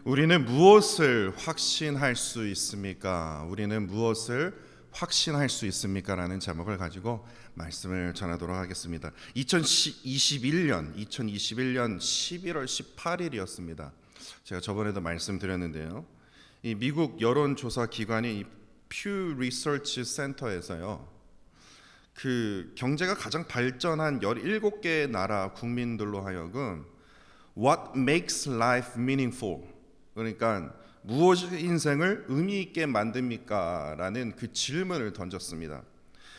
우리는 무엇을 확신할 수 있습니까? 우리는 무엇을 확신할 수 있습니까? 라는 제목을 가지고 말씀을 전하도록 하겠습니다. 2021년 11월 18일이었습니다. 제가 저번에도 말씀드렸는데요. 이 미국 여론조사 기관인 퓨 리서치 센터에서요. 그 경제가 가장 발전한 17개의 나라 국민들로 하여금 What makes life meaningful? 그러니까 무엇이 인생을 의미 있게 만듭니까? 라는 그 질문을 던졌습니다.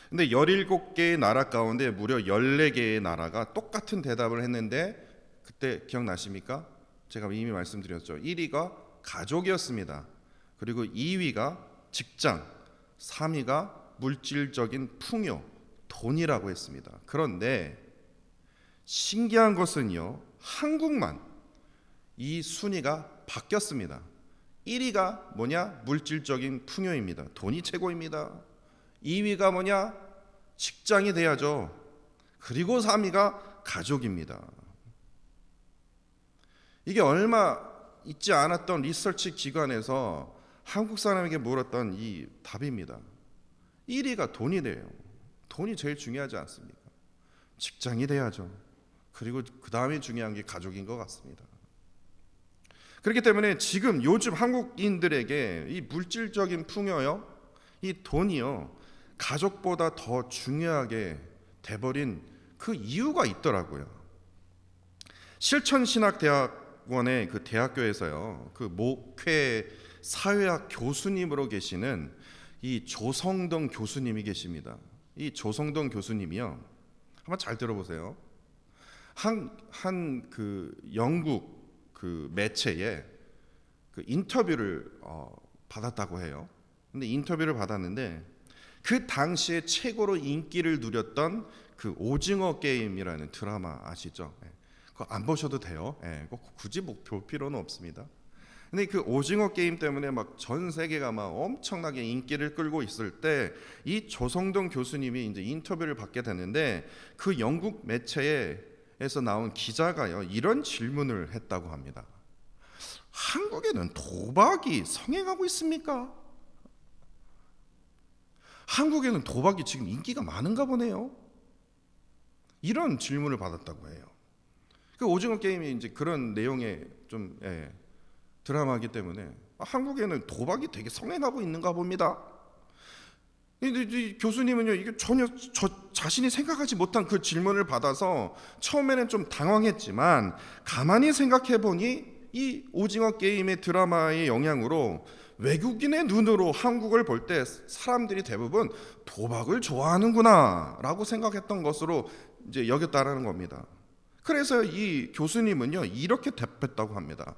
근데 17개의 나라 가운데 무려 14개의 나라가 똑같은 대답을 했는데 그때 기억나십니까? 제가 이미 말씀드렸죠. 1위가 가족이었습니다. 그리고 2위가 직장, 3위가 물질적인 풍요, 돈이라고 했습니다. 그런데 신기한 것은요, 한국만 이 순위가 바뀌었습니다. 1위가 뭐냐? 물질적인 풍요입니다. 돈이 최고입니다. 2위가 뭐냐? 직장이 돼야죠. 그리고 3위가 가족입니다. 이게 얼마 있지 않았던 리서치 기관에서 한국 사람에게 물었던 이 답입니다. 1위가 돈이 돼요. 돈이 제일 중요하지 않습니까? 직장이 돼야죠. 그리고 그 다음에 중요한 게 가족인 것 같습니다. 그렇기 때문에 지금 요즘 한국인들에게 이 물질적인 풍요요, 이 돈이요, 가족보다 더 중요하게 돼버린 그 이유가 있더라고요. 실천신학대학원의 그 대학교에서요, 그 목회 사회학 교수님으로 계시는 이 조성동 교수님이 계십니다. 이 조성동 교수님이요, 한번 잘 들어보세요. 한 그 영국 그 매체에 그 인터뷰를 받았다고 해요. 근데 인터뷰를 받았는데 그 당시에 최고로 인기를 누렸던 그 오징어 게임이라는 드라마 아시죠? 그거 안 보셔도 돼요. 굳이 볼 필요는 없습니다. 근데 그 오징어 게임 때문에 막 전 세계가 막 엄청나게 인기를 끌고 있을 때 이 조성동 교수님이 이제 인터뷰를 받게 되는데 그 영국 매체에서 나온 기자가요, 이런 질문을 했다고 합니다. 한국에는 도박이 성행하고 있습니까? 한국에는 도박이 지금 인기가 많은가 보네요. 이런 질문을 받았다고 해요. 그 오징어 게임이 이제 그런 내용의 좀 드라마이기 때문에 한국에는 도박이 되게 성행하고 있는가 봅니다. 이 교수님은요, 이게 전혀 자신이 생각하지 못한 그 질문을 받아서 처음에는 좀 당황했지만 가만히 생각해 보니 이 오징어 게임의 드라마의 영향으로 외국인의 눈으로 한국을 볼 때 사람들이 대부분 도박을 좋아하는구나 라고 생각했던 것으로 이제 여겼다라는 겁니다. 그래서 이 교수님은요, 이렇게 답했다고 합니다.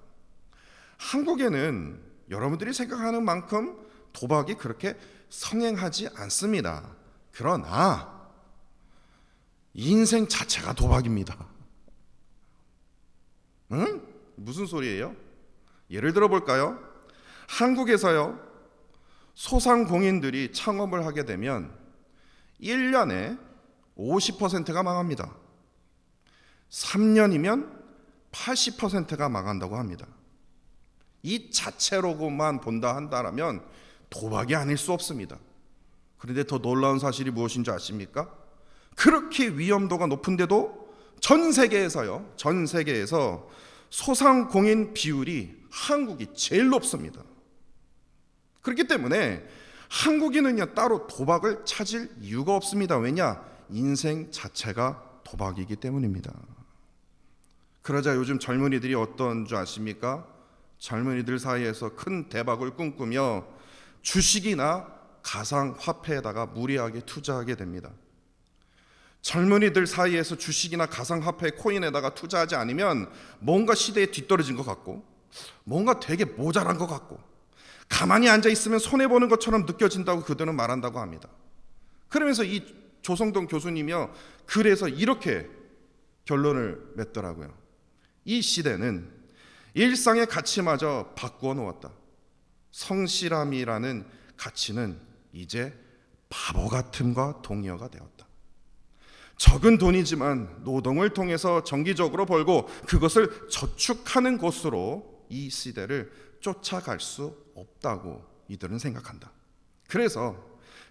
한국에는 여러분들이 생각하는 만큼 도박이 그렇게 성행하지 않습니다. 그러나 인생 자체가 도박입니다. 응? 무슨 소리예요? 예를 들어 볼까요? 한국에서요, 소상공인들이 창업을 하게 되면 1년에 50%가 망합니다. 3년이면 80%가 망한다고 합니다. 이 자체로만 본다 한다면 도박이 아닐 수 없습니다. 그런데 더 놀라운 사실이 무엇인지 아십니까? 그렇게 위험도가 높은데도 전 세계에서 소상공인 비율이 한국이 제일 높습니다. 그렇기 때문에 한국인은요, 따로 도박을 찾을 이유가 없습니다. 왜냐? 인생 자체가 도박이기 때문입니다. 그러자 요즘 젊은이들이 어떤 줄 아십니까? 젊은이들 사이에서 큰 대박을 꿈꾸며 주식이나 가상화폐에다가 무리하게 투자하게 됩니다. 젊은이들 사이에서 주식이나 가상화폐 코인에다가 투자하지 않으면 뭔가 시대에 뒤떨어진 것 같고, 뭔가 되게 모자란 것 같고, 가만히 앉아 있으면 손해보는 것처럼 느껴진다고 그들은 말한다고 합니다. 그러면서 이 조성동 교수님이요, 그래서 이렇게 결론을 맺더라고요. 이 시대는 일상의 가치마저 바꾸어 놓았다. 성실함이라는 가치는 이제 바보 같음과 동의어가 되었다. 적은 돈이지만 노동을 통해서 정기적으로 벌고 그것을 저축하는 것으로 이 시대를 쫓아갈 수 없다고 이들은 생각한다. 그래서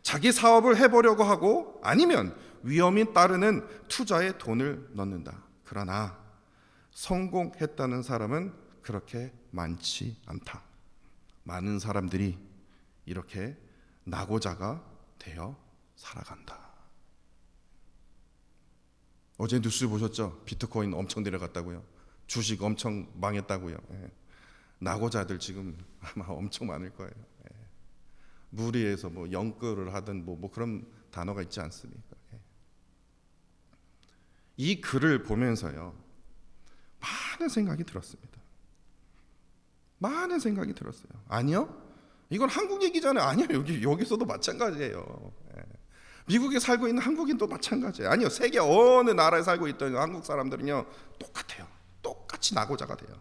자기 사업을 해보려고 하고 아니면 위험이 따르는 투자에 돈을 넣는다. 그러나 성공했다는 사람은 그렇게 많지 않다. 많은 사람들이 이렇게 낙오자가 되어 살아간다. 어제 뉴스 보셨죠? 비트코인 엄청 내려갔다고요. 주식 엄청 망했다고요. 낙오자들 지금 아마 엄청 많을 거예요. 무리해서 뭐 영끌을 하든 뭐 그런 단어가 있지 않습니까? 이 글을 보면서요, 많은 생각이 들었습니다. 많은 생각이 들었어요. 아니요, 이건 한국 얘기잖아요. 아니요, 여기서도 마찬가지예요. 미국에 살고 있는 한국인도 마찬가지예요. 아니요, 세계 어느 나라에 살고 있던 한국 사람들은요 똑같아요. 똑같이 낙오자가 돼요.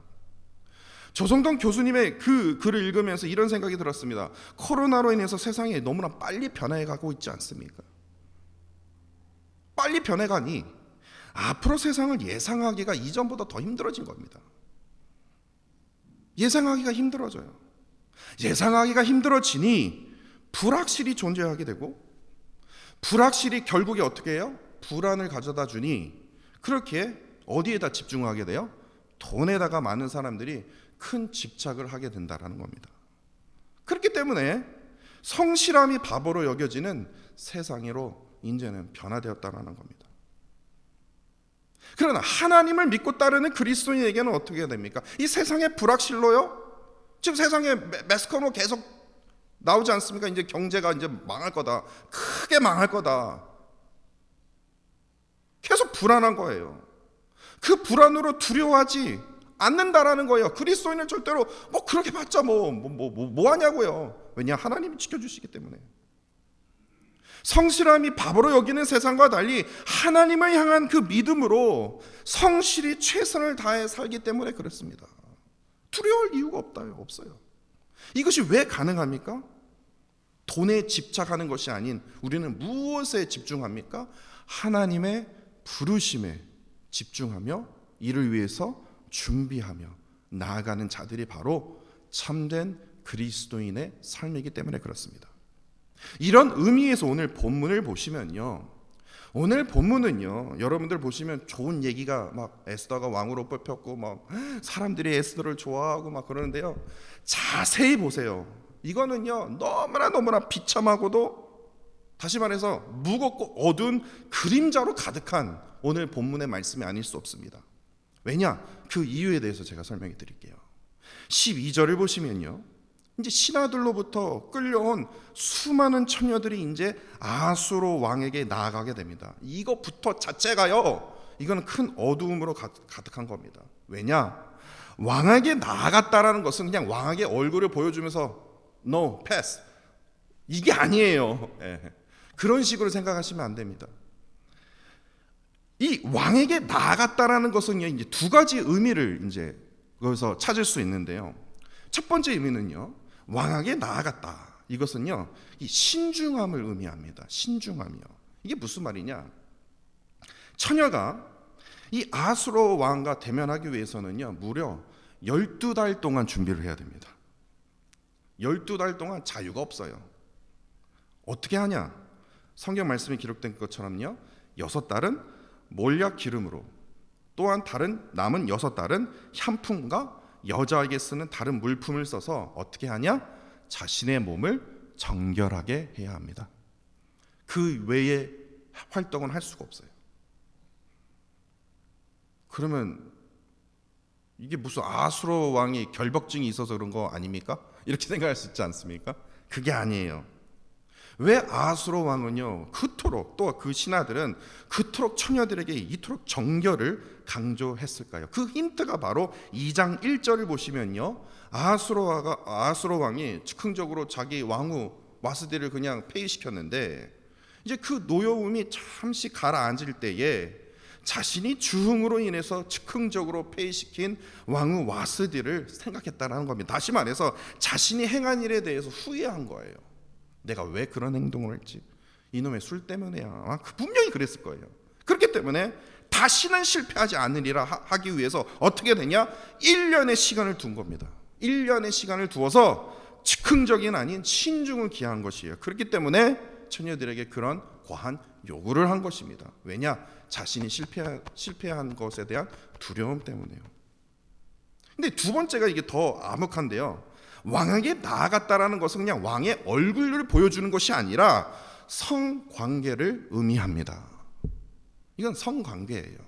조성동 교수님의 그 글을 읽으면서 이런 생각이 들었습니다. 코로나로 인해서 세상이 너무나 빨리 변해가고 있지 않습니까? 빨리 변해가니 앞으로 세상을 예상하기가 이전보다 더 힘들어진 겁니다. 예상하기가 힘들어져요. 예상하기가 힘들어지니 불확실이 존재하게 되고, 불확실이 결국에 어떻게 해요? 불안을 가져다 주니 그렇게 어디에다 집중하게 돼요? 돈에다가 많은 사람들이 큰 집착을 하게 된다라는 겁니다. 그렇기 때문에 성실함이 바보로 여겨지는 세상으로 이제는 변화되었다라는 겁니다. 그러나 하나님을 믿고 따르는 그리스도인에게는 어떻게 됩니까? 이 세상의 불확실로요, 지금 세상에 매스컴으로 계속 나오지 않습니까? 이제 경제가 이제 망할 거다, 크게 망할 거다, 계속 불안한 거예요. 그 불안으로 두려워하지 않는다라는 거예요. 그리스도인은 절대로 뭐 그렇게 봤자 뭐 하냐고요. 왜냐? 하나님이 지켜주시기 때문에. 성실함이 바보로 여기는 세상과 달리 하나님을 향한 그 믿음으로 성실히 최선을 다해 살기 때문에 그렇습니다. 두려워할 이유가 없어요. 이것이 왜 가능합니까? 돈에 집착하는 것이 아닌 우리는 무엇에 집중합니까? 하나님의 부르심에 집중하며 이를 위해서 준비하며 나아가는 자들이 바로 참된 그리스도인의 삶이기 때문에 그렇습니다. 이런 의미에서 오늘 본문을 보시면요, 오늘 본문은요, 여러분들 보시면 좋은 얘기가 막 에스더가 왕으로 뽑혔고 막 사람들이 에스더를 좋아하고 막 그러는데요, 자세히 보세요. 이거는요 너무나 비참하고도, 다시 말해서 무겁고 어두운 그림자로 가득한 오늘 본문의 말씀이 아닐 수 없습니다. 왜냐? 그 이유에 대해서 제가 설명해 드릴게요. 12절을 보시면요, 이제 신하들로부터 끌려온 수많은 처녀들이 이제 아수로 왕에게 나아가게 됩니다. 이거부터 자체가요, 이거는 큰 어두움으로 가득한 겁니다. 왜냐? 왕에게 나아갔다라는 것은 그냥 왕에게 얼굴을 보여주면서 no, pass, 이게 아니에요. 그런 식으로 생각하시면 안 됩니다. 이 왕에게 나아갔다라는 것은요, 이제 두 가지 의미를 이제 거기서 찾을 수 있는데요. 첫 번째 의미는요, 왕에게 나아갔다, 이것은요 이 신중함을 의미합니다. 신중함이요. 이게 무슨 말이냐? 처녀가 이 아수로 왕과 대면하기 위해서는요 무려 12달 동안 준비를 해야 됩니다. 12달 동안 자유가 없어요. 어떻게 하냐? 성경 말씀에 기록된 것처럼요, 6달은 몰약 기름으로, 또한 다른 남은 6달은 향품과 여자에게 쓰는 다른 물품을 써서 어떻게 하냐? 자신의 몸을 정결하게 해야 합니다. 그 외에 활동은 할 수가 없어요. 그러면 이게 무슨 아수로 왕이 결벽증이 있어서 그런 거 아닙니까? 이렇게 생각할 수 있지 않습니까? 그게 아니에요. 왜 아수로 왕은요 그토록, 또 그 신하들은 그토록 처녀들에게 이토록 정결을 강조했을까요? 그 힌트가 바로 2장 1절을 보시면요, 아수로 왕이 즉흥적으로 자기 왕후 와스디를 그냥 폐위시켰는데, 이제 그 노여움이 잠시 가라앉을 때에 자신이 주흥으로 인해서 즉흥적으로 폐위시킨 왕후 와스디를 생각했다는 겁니다. 다시 말해서 자신이 행한 일에 대해서 후회한 거예요. 내가 왜 그런 행동을 했지? 이놈의 술 때문에야. 분명히 그랬을 거예요. 그렇기 때문에 다시는 실패하지 않으리라 하기 위해서 어떻게 되냐? 1년의 시간을 둔 겁니다. 1년의 시간을 두어서 즉흥적인 아닌 신중을 기한 것이에요. 그렇기 때문에 처녀들에게 그런 과한 요구를 한 것입니다. 왜냐? 자신이 실패한 것에 대한 두려움 때문에요. 근데 두 번째가 이게 더 암흑한데요. 왕에게 나아갔다라는 것은 그냥 왕의 얼굴을 보여주는 것이 아니라 성관계를 의미합니다. 이건 성관계예요.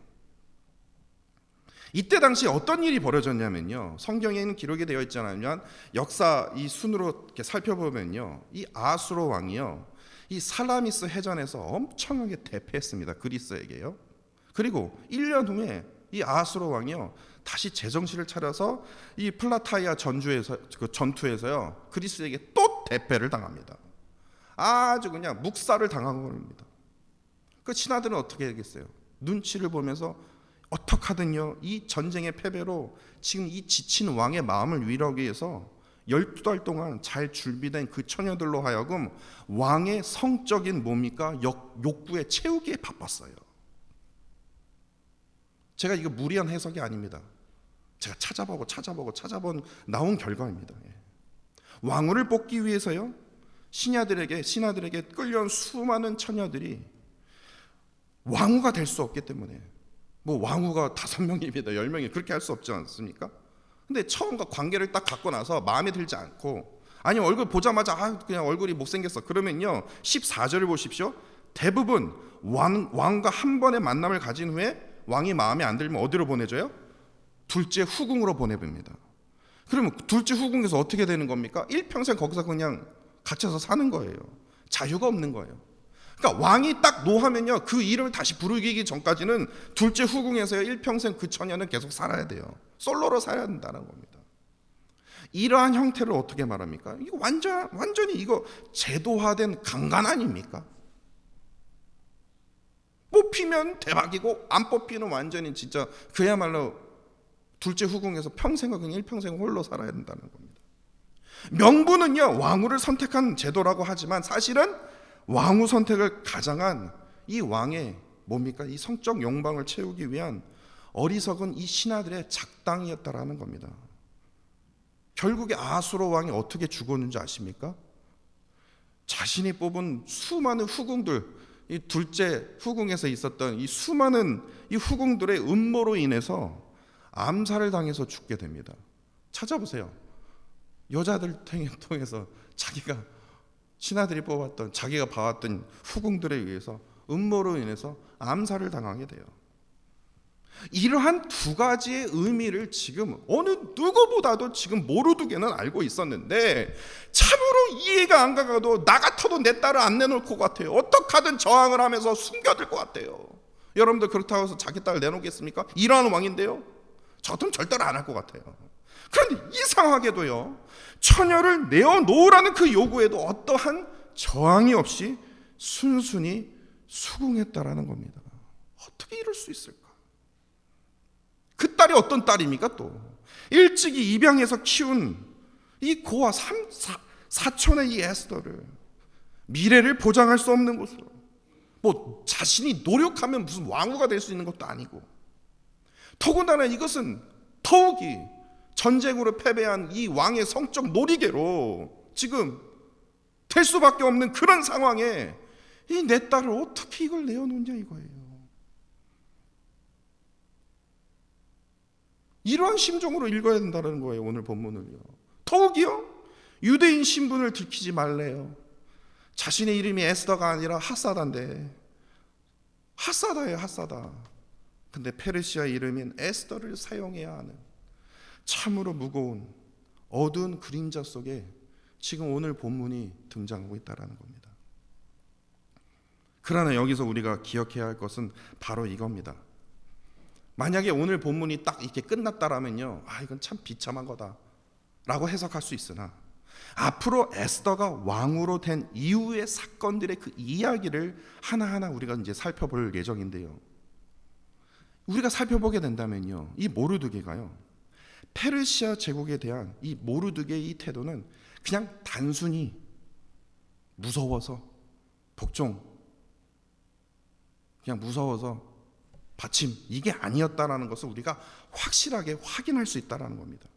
이때 당시 어떤 일이 벌어졌냐면요, 성경에는 기록이 되어 있잖아요. 역사 이 순으로 이렇게 살펴보면요, 이 아수르 왕이요, 이 살라미스 해전에서 엄청나게 대패했습니다. 그리스에게요. 그리고 1년 후에 이 아수르 왕이요, 다시 제정신을 차려서 이 플라타이아 전투에서요, 그리스에게 또 대패를 당합니다. 아주 그냥 묵살을 당한 겁니다. 그 신하들은 어떻게 하겠어요? 눈치를 보면서 어떡하든요, 이 전쟁의 패배로 지금 이 지친 왕의 마음을 위로하기 위해서 12달 동안 잘 준비된 그 처녀들로 하여금 왕의 성적인 뭡니까? 욕구에 채우기에 바빴어요. 제가 이거 무리한 해석이 아닙니다. 제가 찾아본 나온 결과입니다. 왕후를 뽑기 위해서요, 신하들에게 끌려온 수많은 처녀들이 왕후가 될 수 없기 때문에, 뭐 왕후가 5명입니다, 10명이 그렇게 할 수 없지 않습니까? 근데 처음과 관계를 딱 갖고 나서 마음에 들지 않고, 아니 얼굴 보자마자 그냥 얼굴이 못생겼어 그러면요, 14절을 보십시오. 대부분 왕과 한 번의 만남을 가진 후에 왕이 마음에 안 들면 어디로 보내줘요? 둘째 후궁으로 보내봅니다. 그러면 둘째 후궁에서 어떻게 되는 겁니까? 일평생 거기서 그냥 갇혀서 사는 거예요. 자유가 없는 거예요. 그러니까 왕이 딱 노하면요, 그 이름을 다시 부르기 전까지는 둘째 후궁에서요, 일평생 그 처녀는 계속 살아야 돼요. 솔로로 살아야 된다는 겁니다. 이러한 형태를 어떻게 말합니까? 이거 완전히 이거 제도화된 강간 아닙니까? 뽑히면 대박이고 안 뽑히면 완전히 진짜 그야말로 둘째 후궁에서 평생을 그냥 일평생 홀로 살아야 된다는 겁니다. 명분은요, 왕후를 선택한 제도라고 하지만 사실은 왕후 선택을 가장한 이 왕의 뭡니까? 이 성적 욕망을 채우기 위한 어리석은 이 신하들의 작당이었다라는 겁니다. 결국에 아수르 왕이 어떻게 죽었는지 아십니까? 자신이 뽑은 수많은 후궁들, 이 둘째 후궁에서 있었던 이 수많은 이 후궁들의 음모로 인해서 암살을 당해서 죽게 됩니다. 찾아보세요. 여자들 통해서 자기가 신하들이 뽑았던, 자기가 봐왔던 후궁들에 의해서 음모로 인해서 암살을 당하게 돼요. 이러한 두 가지의 의미를 지금 어느 누구보다도 지금 모르드게는 알고 있었는데 참으로 이해가 안 가가도 나 같아도 내 딸을 안 내놓을 것 같아요. 어떻게든 저항을 하면서 숨겨둘 것 같아요. 여러분들 그렇다고 해서 자기 딸을 내놓겠습니까? 이러한 왕인데요, 저 같으면 절대로 안 할 것 같아요. 그런데 이상하게도요, 처녀를 내어놓으라는 그 요구에도 어떠한 저항이 없이 순순히 수긍했다라는 겁니다. 어떻게 이럴 수 있을까? 그 딸이 어떤 딸입니까? 또 일찍이 입양해서 키운 이 고아 사촌의 이 에스더를 미래를 보장할 수 없는 곳으로, 뭐 자신이 노력하면 무슨 왕후가 될 수 있는 것도 아니고, 더군다나 이것은 더욱이 전쟁으로 패배한 이 왕의 성적 놀이개로 지금 될 수밖에 없는 그런 상황에 이 내 딸을 어떻게 이걸 내어놓냐 이거예요. 이러한 심정으로 읽어야 된다는 거예요, 오늘 본문을요. 더욱이요, 유대인 신분을 들키지 말래요. 자신의 이름이 에스더가 아니라 핫사다인데, 핫사다예요, 핫사다. 근데 페르시아 이름인 에스더를 사용해야 하는 참으로 무거운 어두운 그림자 속에 지금 오늘 본문이 등장하고 있다는 겁니다. 그러나 여기서 우리가 기억해야 할 것은 바로 이겁니다. 만약에 오늘 본문이 딱 이렇게 끝났다라면요, 이건 참 비참한 거다 라고 해석할 수 있으나, 앞으로 에스더가 왕으로 된 이후의 사건들의 그 이야기를 하나하나 우리가 이제 살펴볼 예정인데요, 우리가 살펴보게 된다면요, 이 모르드게가요, 페르시아 제국에 대한 이 모르드게의 이 태도는 그냥 단순히 무서워서 복종, 그냥 무서워서 받침 이게 아니었다라는 것을 우리가 확실하게 확인할 수 있다라는 겁니다.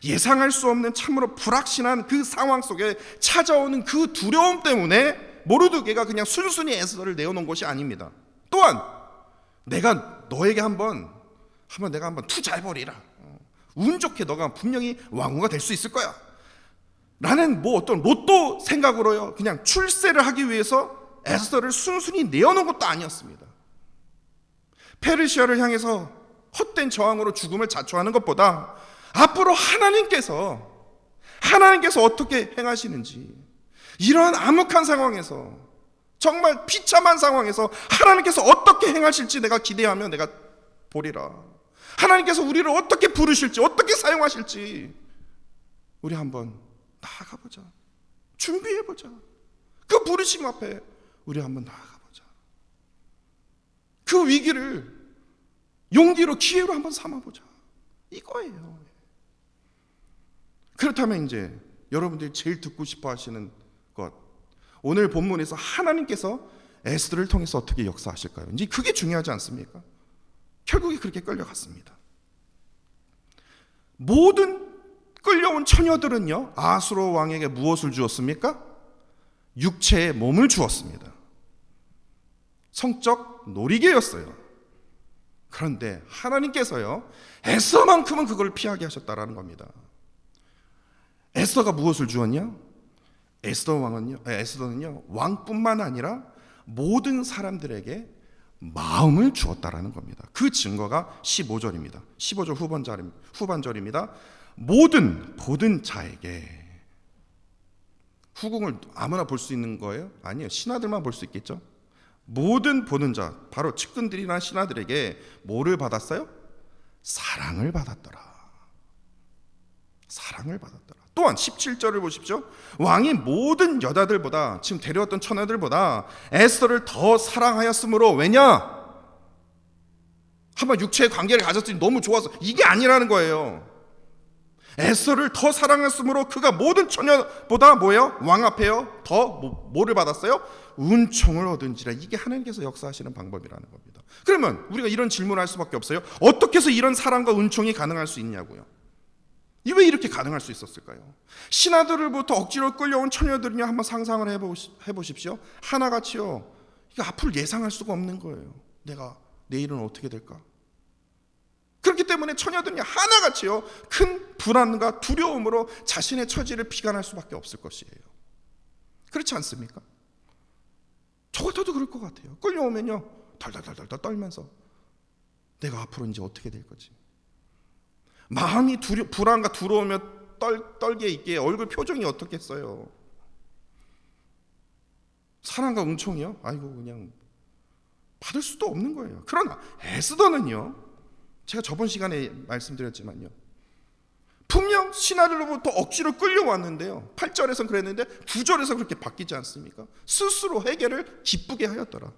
예상할 수 없는 참으로 불확실한 그 상황 속에 찾아오는 그 두려움 때문에 모르드게가 그냥 순순히 에스더를 내어놓은 것이 아닙니다. 또한 내가 너에게 한번 내가 한번 투자해버리라. 운 좋게 너가 분명히 왕후가 될 수 있을 거야 라는 어떤 로또 생각으로요 그냥 출세를 하기 위해서 에스더를 순순히 내어놓은 것도 아니었습니다. 페르시아를 향해서 헛된 저항으로 죽음을 자초하는 것보다 앞으로 하나님께서 어떻게 행하시는지, 이러한 암흑한 상황에서, 정말 비참한 상황에서 하나님께서 어떻게 행하실지 내가 기대하며 내가 보리라. 하나님께서 우리를 어떻게 부르실지, 어떻게 사용하실지 우리 한번 나아가보자. 준비해보자. 그 부르심 앞에 우리 한번 나아가보자. 그 위기를 용기로, 기회로 한번 삼아보자. 이거예요. 그렇다면 이제 여러분들이 제일 듣고 싶어 하시는 것, 오늘 본문에서 하나님께서 에스더를 통해서 어떻게 역사하실까요? 이제 그게 중요하지 않습니까? 결국에 그렇게 끌려갔습니다. 모든 끌려온 처녀들은요 아수르 왕에게 무엇을 주었습니까? 육체의 몸을 주었습니다. 성적 놀이개였어요. 그런데 하나님께서요 에스더만큼은 그걸 피하게 하셨다라는 겁니다. 에스더가 무엇을 주었냐? 에스더는요 왕뿐만 아니라 모든 사람들에게 마음을 주었다라는 겁니다. 그 증거가 15절입니다. 15절 후반절입니다. 모든 보던 자에게. 후궁을 아무나 볼 수 있는 거예요? 아니에요. 신하들만 볼 수 있겠죠. 모든 보는 자, 바로 측근들이나 신하들에게 뭐를 받았어요? 사랑을 받았더라. 사랑을 받았더라. 또한 17절을 보십시오. 왕이 모든 여자들보다, 지금 데려왔던 처녀들보다 에스더를 더 사랑하였으므로, 왜냐? 한번 육체의 관계를 가졌더니 너무 좋아서, 이게 아니라는 거예요. 에스더를 더 사랑했으므로 그가 모든 처녀보다 뭐예요? 왕 앞에요 더 뭐를 받았어요? 은총을 얻은지라. 이게 하나님께서 역사하시는 방법이라는 겁니다. 그러면 우리가 이런 질문을 할 수밖에 없어요. 어떻게 해서 이런 사랑과 은총이 가능할 수 있냐고요. 왜 이렇게 가능할 수 있었을까요? 신하들로부터 억지로 끌려온 처녀들은요 한번 상상을 해보십시오. 하나같이요 이거 앞을 예상할 수가 없는 거예요. 내일은 어떻게 될까? 그렇기 때문에 처녀들이 하나같이요 큰 불안과 두려움으로 자신의 처지를 비관할 수밖에 없을 것이에요. 그렇지 않습니까? 저 같아도 그럴 것 같아요. 끌려오면요 덜덜덜덜 떨면서 내가 앞으로 이제 어떻게 될 거지? 마음이 불안과 두려우며 떨게 있기에 얼굴 표정이 어떻겠어요? 사랑과 은총이요? 아이고 그냥 받을 수도 없는 거예요. 그러나 에스더는요, 제가 저번 시간에 말씀드렸지만요, 분명 신하들로부터 억지로 끌려왔는데요 8절에서는 그랬는데 9절에서 그렇게 바뀌지 않습니까? 스스로 해결을 기쁘게 하였더라.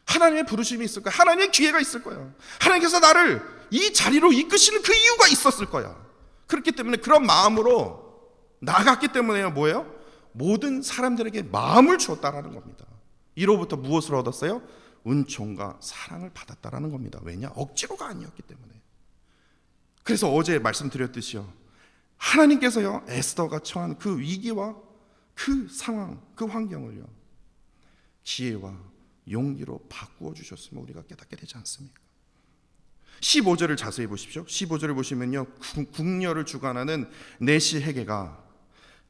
하나님의 부르심이 있을 거야. 하나님의 기회가 있을 거야. 하나님께서 나를 이 자리로 이끄시는 그 이유가 있었을 거야. 그렇기 때문에 그런 마음으로 나갔기 때문에 뭐예요? 모든 사람들에게 마음을 주었다라는 겁니다. 이로부터 무엇을 얻었어요? 은총과 사랑을 받았다라는 겁니다. 왜냐? 억지로가 아니었기 때문에. 그래서 어제 말씀드렸듯이요, 하나님께서요 에스더가 처한 그 위기와 그 상황, 그 환경을요 지혜와 용기로 바꾸어 주셨으면 우리가 깨닫게 되지 않습니까? 15절을 자세히 보십시오. 15절을 보시면요, 궁녀를 주관하는 내시 헤게가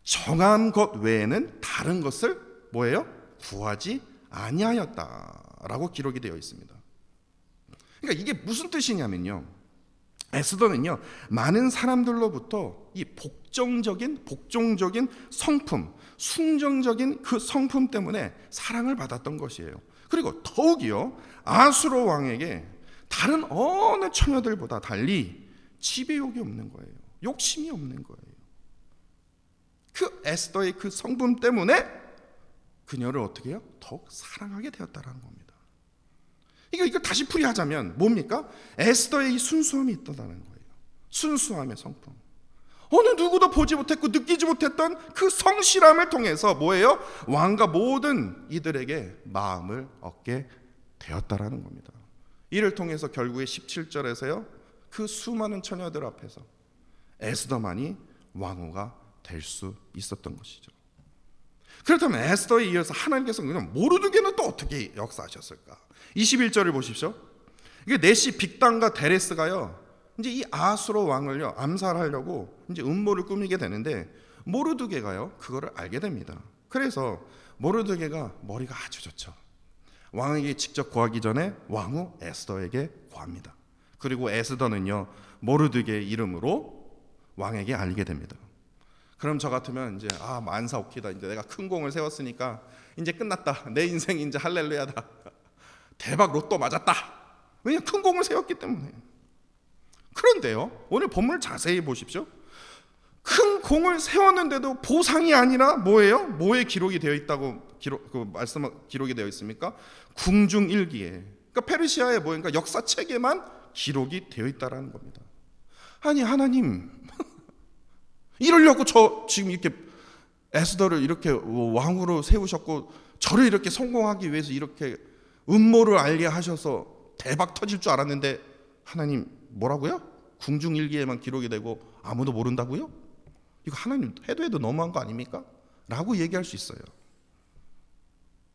정한 것 외에는 다른 것을 뭐예요? 구하지 아니하였다라고 기록이 되어 있습니다. 그러니까 이게 무슨 뜻이냐면요, 에스더는요 많은 사람들로부터 이 복종적인 성품, 숭정적인 그 성품 때문에 사랑을 받았던 것이에요. 그리고 더욱이요 아수르 왕에게 다른 어느 처녀들보다 달리 지배욕이 없는 거예요. 욕심이 없는 거예요. 그 에스더의 그 성품 때문에 그녀를 어떻게 해요? 더욱 사랑하게 되었다라는 겁니다. 이거 다시 풀이하자면 뭡니까? 에스더의 이 순수함이 있다는 거예요. 순수함의 성품. 어느 누구도 보지 못했고 느끼지 못했던 그 성실함을 통해서 뭐예요? 왕과 모든 이들에게 마음을 얻게 되었다라는 겁니다. 이를 통해서 결국에 17절에서요, 그 수많은 처녀들 앞에서 에스더만이 왕후가 될 수 있었던 것이죠. 그렇다면 에스더에 이어서 하나님께서 그냥 모르드게는 또 어떻게 역사하셨을까? 21절을 보십시오. 이게 넷이 빅단과 데레스가요, 이제 이 아수르 왕을요 암살하려고 이제 음모를 꾸미게 되는데, 모르드게가요 그거를 알게 됩니다. 그래서 모르드게가 머리가 아주 좋죠. 왕에게 직접 구하기 전에 왕후 에스더에게 구합니다. 그리고 에스더는요 모르드게의 이름으로 왕에게 알리게 됩니다. 그럼 저 같으면 이제 만사오키다, 이제 내가 큰 공을 세웠으니까 이제 끝났다, 내 인생 이제 할렐루야다, 대박 로또 맞았다. 왜냐, 큰 공을 세웠기 때문에. 그런데요, 오늘 본문을 자세히 보십시오. 큰 공을 세웠는데도 보상이 아니라 뭐예요? 뭐에 기록이 되어 있다고 기록이 되어 있습니까? 궁중일기에. 그러니까 페르시아의 그러니까 역사책에만 기록이 되어 있다라는 겁니다. 아니 하나님, 이러려고 저 지금 이렇게 에스더를 이렇게 왕으로 세우셨고, 저를 이렇게 성공하기 위해서 이렇게 음모를 알게 하셔서 대박 터질 줄 알았는데, 하나님 뭐라고요? 궁중일기에만 기록이 되고 아무도 모른다고요? 이거 하나님 해도 너무한 거 아닙니까? 라고 얘기할 수 있어요.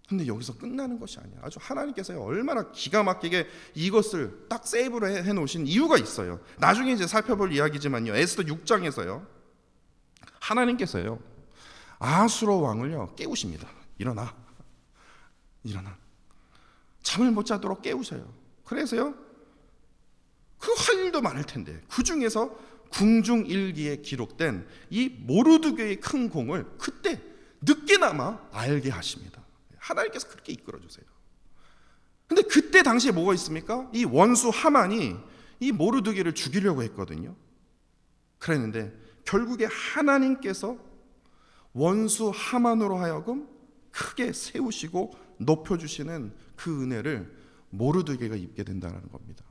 근데 여기서 끝나는 것이 아니야. 아주 하나님께서 얼마나 기가 막히게 이것을 딱 세이브를 해놓으신 이유가 있어요. 나중에 이제 살펴볼 이야기지만요, 에스더 6장에서요 하나님께서요 아수르 왕을요 깨우십니다. 일어나, 잠을 못 자도록 깨우셔요. 그래서요 그 할 일도 많을 텐데, 그 중에서 궁중일기에 기록된 이 모르드게의 큰 공을 그때 늦게나마 알게 하십니다. 하나님께서 그렇게 이끌어 주세요. 근데 그때 당시에 뭐가 있습니까? 이 원수 하만이 이 모르드게를 죽이려고 했거든요. 그랬는데 결국에 하나님께서 원수 하만으로 하여금 크게 세우시고 높여주시는 그 은혜를 모르드게가 입게 된다는 겁니다.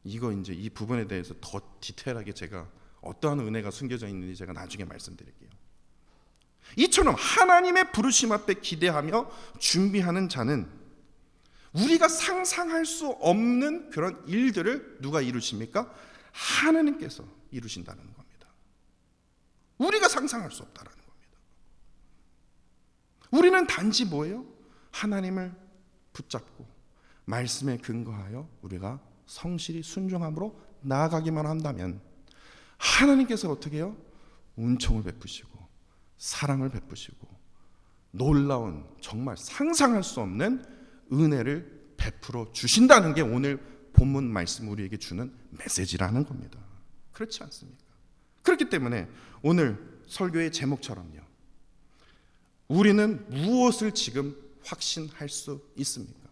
이거 이제 이 부분에 대해서 더 디테일하게 제가 어떠한 은혜가 숨겨져 있는지 제가 나중에 말씀드릴게요. 이처럼 하나님의 부르심 앞에 기대하며 준비하는 자는 우리가 상상할 수 없는 그런 일들을 누가 이루십니까? 하나님께서 이루신다는 겁니다. 우리가 상상할 수 없다는 겁니다. 우리는 단지 뭐예요? 하나님을 붙잡고 말씀에 근거하여 우리가 성실히 순종함으로 나아가기만 한다면 하나님께서 어떻게 해요? 은총을 베푸시고 사랑을 베푸시고 놀라운, 정말 상상할 수 없는 은혜를 베풀어 주신다는 게 오늘 본문 말씀 우리에게 주는 메시지라는 겁니다. 그렇지 않습니까? 그렇기 때문에 오늘 설교의 제목처럼요, 우리는 무엇을 지금 확신할 수 있습니까?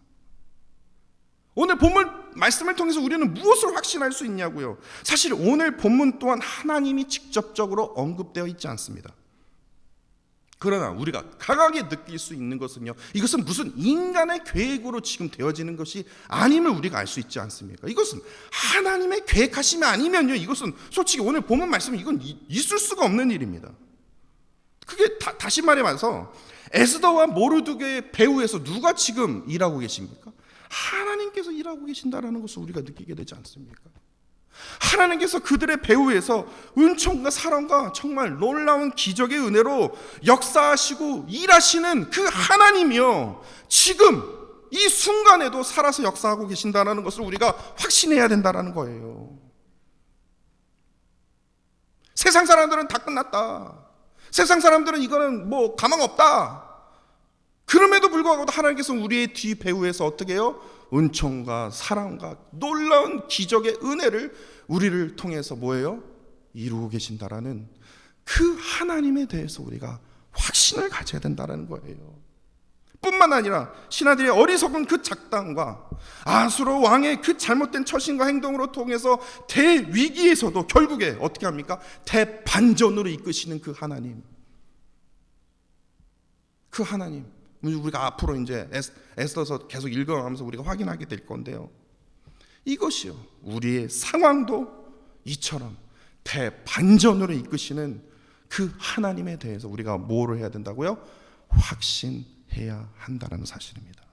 오늘 본문 말씀을 통해서 우리는 무엇을 확신할 수 있냐고요. 사실 오늘 본문 또한 하나님이 직접적으로 언급되어 있지 않습니다. 그러나 우리가 강하게 느낄 수 있는 것은요, 이것은 무슨 인간의 계획으로 지금 되어지는 것이 아님을 우리가 알 수 있지 않습니까? 이것은 하나님의 계획하심이 아니면요, 이것은 솔직히 오늘 본문 말씀은 이건 있을 수가 없는 일입니다. 그게 다시 말해서 에스더와 모르드게의 배후에서 누가 지금 일하고 계십니까? 하나님께서 일하고 계신다라는 것을 우리가 느끼게 되지 않습니까? 하나님께서 그들의 배후에서 은총과 사랑과 정말 놀라운 기적의 은혜로 역사하시고 일하시는 그 하나님이요, 지금 이 순간에도 살아서 역사하고 계신다는 것을 우리가 확신해야 된다는 거예요. 세상 사람들은 다 끝났다, 세상 사람들은 이거는 뭐 가망 없다, 그럼에도 불구하고 하나님께서 우리의 뒤 배후에서 어떻게 해요? 은총과 사랑과 놀라운 기적의 은혜를 우리를 통해서 뭐예요? 이루고 계신다라는 그 하나님에 대해서 우리가 확신을 가져야 된다는 거예요. 뿐만 아니라 신하들의 어리석은 그 작당과 아수르 왕의 그 잘못된 처신과 행동으로 통해서 대위기에서도 결국에 어떻게 합니까? 대반전으로 이끄시는 그 하나님, 그 하나님, 우리가 앞으로 이제 에스더서 계속 읽어가면서 우리가 확인하게 될 건데요, 이것이요, 우리의 상황도 이처럼 대반전으로 이끄시는 그 하나님에 대해서 우리가 뭐를 해야 된다고요? 확신해야 한다는 사실입니다.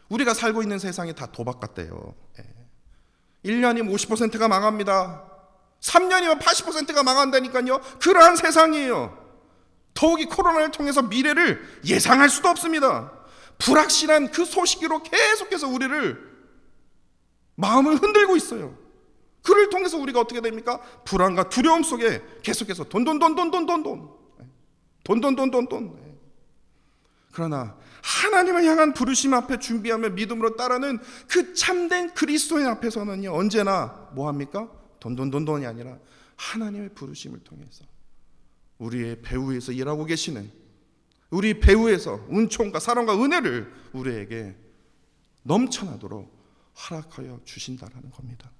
우리가 살고 있는 세상이 다 도박 같대요. 1년이면 50%가 망합니다. 3년이면 80%가 망한다니까요. 그러한 세상이에요. 더욱이 코로나를 통해서 미래를 예상할 수도 없습니다. 불확실한 그 소식으로 계속해서 우리를 마음을 흔들고 있어요. 그를 통해서 우리가 어떻게 됩니까? 불안과 두려움 속에 계속해서 돈. 그러나 하나님을 향한 부르심 앞에 준비하며 믿음으로 따르는 그 참된 그리스도인 앞에서는요, 언제나 뭐합니까? 돈이 아니라 하나님의 부르심을 통해서 우리의 배후에서 일하고 계시는, 우리 배후에서 은총과 사랑과 은혜를 우리에게 넘쳐나도록 허락하여 주신다라는 겁니다.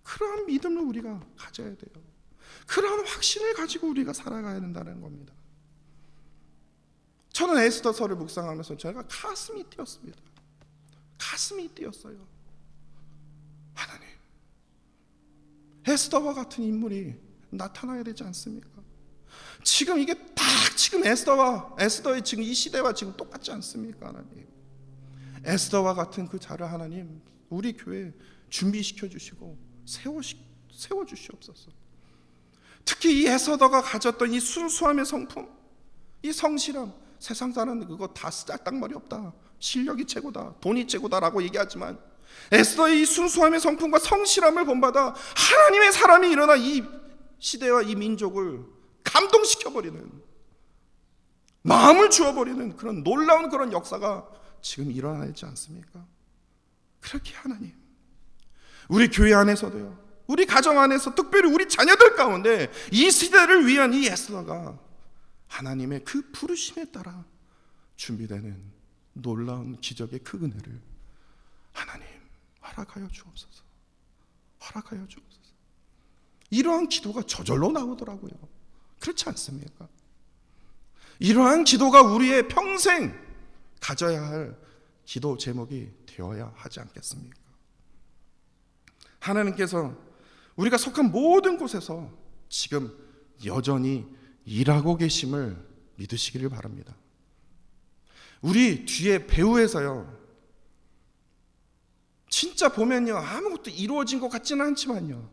그러한 믿음을 우리가 가져야 돼요. 그러한 확신을 가지고 우리가 살아가야 된다는 겁니다. 저는 에스더서를 묵상하면서 제가 가슴이 뛰었습니다. 가슴이 뛰었어요. 하나님, 에스더와 같은 인물이 나타나야 되지 않습니까? 지금 이게 딱 지금 에스더의 지금 이 시대와 지금 똑같지 않습니까? 하나님, 에스더와 같은 그 자를 하나님 우리 교회에 준비시켜 주시고 세워 주시옵소서. 특히 이 에스더가 가졌던 이 순수함의 성품, 이 성실함, 세상 사람들 그거 다 짤딱말이 없다, 실력이 최고다, 돈이 최고다라고 얘기하지만 에스더의 이 순수함의 성품과 성실함을 본받아 하나님의 사람이 일어나 이 시대와 이 민족을 감동시켜버리는, 마음을 주어버리는 그런 놀라운 그런 역사가 지금 일어나지 않습니까? 그렇게 하나님, 우리 교회 안에서도요, 우리 가정 안에서, 특별히 우리 자녀들 가운데 이 시대를 위한 이 에스더가 하나님의 그 부르심에 따라 준비되는 놀라운 기적의 그 은혜를 하나님 허락하여 주옵소서. 허락하여 주옵소서. 이러한 기도가 저절로 나오더라고요. 그렇지 않습니까? 이러한 기도가 우리의 평생 가져야 할 기도 제목이 되어야 하지 않겠습니까? 하나님께서 우리가 속한 모든 곳에서 지금 여전히 일하고 계심을 믿으시기를 바랍니다. 우리 뒤에 배후에서요, 진짜 보면요 아무것도 이루어진 것 같지는 않지만요,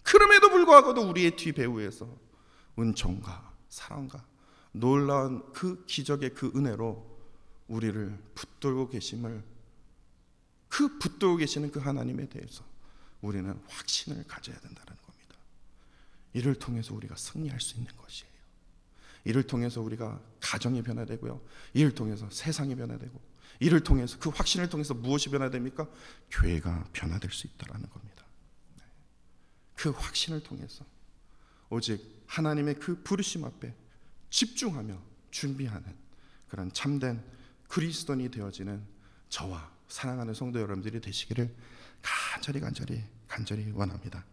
그럼에도 불구하고도 우리의 뒤 배후에서 은총과 사랑과 놀라운 그 기적의 그 은혜로 우리를 붙들고 계심을, 그 붙들고 계시는 그 하나님에 대해서 우리는 확신을 가져야 된다는 겁니다. 이를 통해서 우리가 승리할 수 있는 것이에요. 이를 통해서 우리가 가정이 변화되고요, 이를 통해서 세상이 변화되고, 이를 통해서 그 확신을 통해서 무엇이 변화됩니까? 교회가 변화될 수 있다는 겁니다. 그 확신을 통해서 오직 하나님의 그 부르심 앞에 집중하며 준비하는 그런 참된 그리스도인이 되어지는 저와 사랑하는 성도 여러분들이 되시기를 간절히 원합니다.